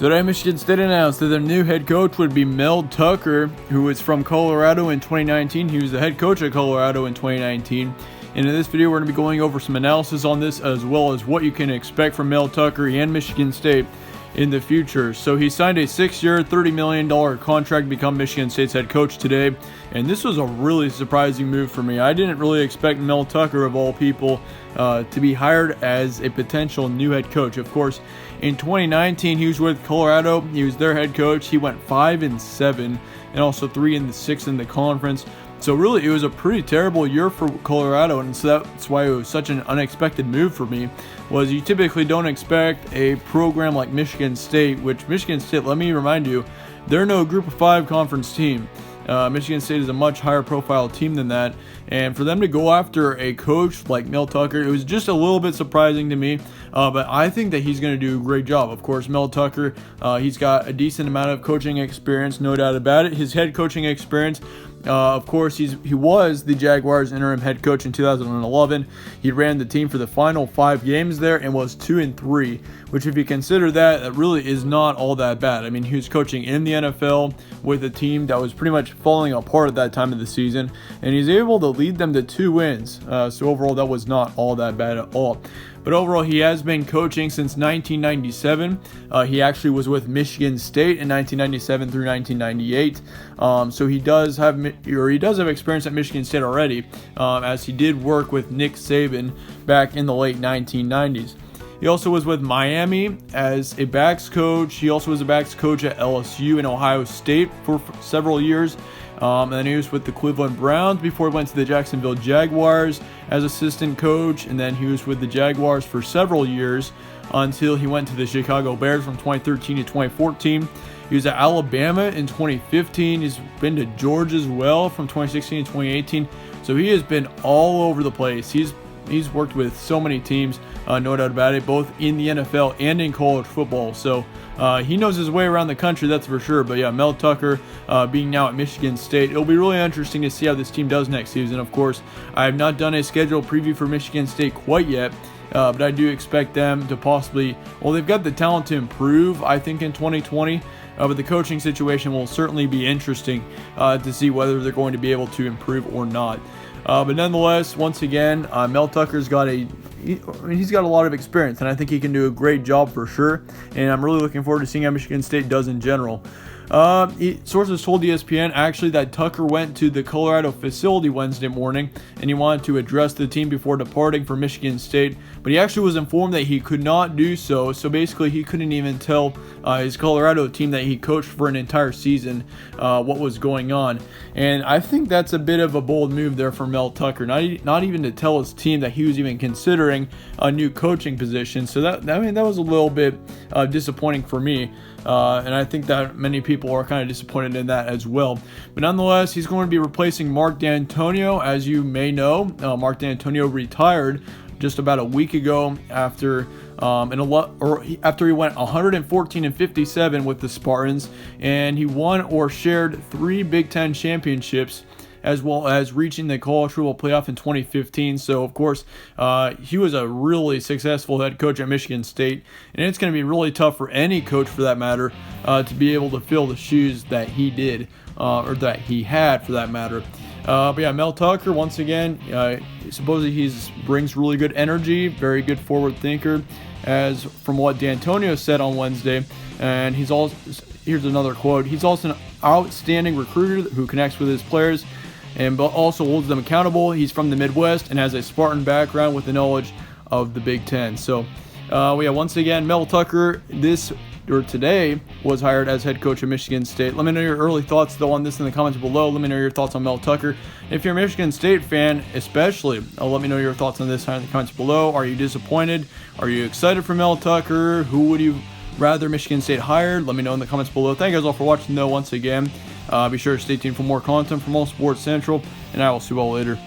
Today, Michigan State announced that their new head coach would be Mel Tucker, who is from Colorado in 2019. He was the head coach at Colorado in 2019. And in this video, we're going to be going over some analysis on this, as well as what you can expect from Mel Tucker and Michigan State in the future. So he signed a 6-year, $30 million contract to become Michigan State's head coach today. And this was a really surprising move for me. I didn't really expect Mel Tucker, of all people, to be hired as a potential new head coach. Of course, in 2019, he was with Colorado. He was their head coach. He went 5-7 and also 3-6 in the conference. So really, it was a pretty terrible year for Colorado, and so that's why it was such an unexpected move for me. Was you typically don't expect a program like Michigan State, which Michigan State, let me remind you, they're no Group of 5 conference team. Michigan State is a much higher profile team than that, and for them to go after a coach like Mel Tucker, it was just a little bit surprising to me, but I think that he's going to do a great job. Of course, Mel Tucker, he's got a decent amount of coaching experience, no doubt about it. His head coaching experience, of course, he was the Jaguars' interim head coach in 2011. He ran the team for the final 5 games there and was 2-3, which, if you consider that really is not all that bad. I mean, he was coaching in the NFL with a team that was pretty much falling apart at that time of the season, and he's able to lead them to 2 wins. So overall, that was not all that bad at all. But overall, he has been coaching since 1997. He actually was with Michigan State in 1997 through 1998. So he does have experience at Michigan State already, as he did work with Nick Saban back in the late 1990s. He also was with Miami as a backs coach. He also was a backs coach at LSU and Ohio State for several years. And then he was with the Cleveland Browns before he went to the Jacksonville Jaguars as assistant coach. And then he was with the Jaguars for several years until he went to the Chicago Bears from 2013 to 2014. He was at Alabama in 2015. He's been to Georgia as well from 2016 to 2018. So he has been all over the place. He's worked with so many teams, no doubt about it, both in the NFL and in college football. So he knows his way around the country, that's for sure. But yeah, Mel Tucker being now at Michigan State, it'll be really interesting to see how this team does next season. Of course, I have not done a schedule preview for Michigan State quite yet, but I do expect them to possibly, well, they've got the talent to improve, I think, in 2020. But the coaching situation will certainly be interesting to see whether they're going to be able to improve or not. But nonetheless, once again, Mel Tucker's got he's got a lot of experience, and I think he can do a great job for sure. And I'm really looking forward to seeing how Michigan State does in general. Sources told ESPN actually that Tucker went to the Colorado facility Wednesday morning, and he wanted to address the team before departing for Michigan State, but he actually was informed that he could not do so. So basically, he couldn't even tell his Colorado team that he coached for an entire season what was going on. And I think that's a bit of a bold move there for Mel Tucker, not even to tell his team that he was even considering a new coaching position. So that was a little bit disappointing for me. And I think that many people are kind of disappointed in that as well. But nonetheless, he's going to be replacing Mark D'Antonio. As you may know, Mark D'Antonio retired just about a week ago after he went 114-57 with the Spartans, and he won or shared 3 Big Ten championships, as well as reaching the college football playoff in 2015. So, of course, he was a really successful head coach at Michigan State, and it's going to be really tough for any coach, for that matter, to be able to fill the shoes that he did, or that he had, for that matter. But yeah, Mel Tucker, once again, supposedly he brings really good energy, very good forward thinker, as from what D'Antonio said on Wednesday. And here's another quote: "He's also an outstanding recruiter who connects with his players and also holds them accountable. He's from the Midwest and has a Spartan background with the knowledge of the Big Ten." So, once again, Mel Tucker today was hired as head coach of Michigan State. Let me know your early thoughts, though, on this in the comments below. Let me know your thoughts on Mel Tucker. If you're a Michigan State fan, especially, let me know your thoughts on this in the comments below. Are you disappointed? Are you excited for Mel Tucker? Who would you rather Michigan State hired? Let me know in the comments below. Thank you guys all for watching, though, once again. Be sure to stay tuned for more content from All Sports Central, and I will see you all later.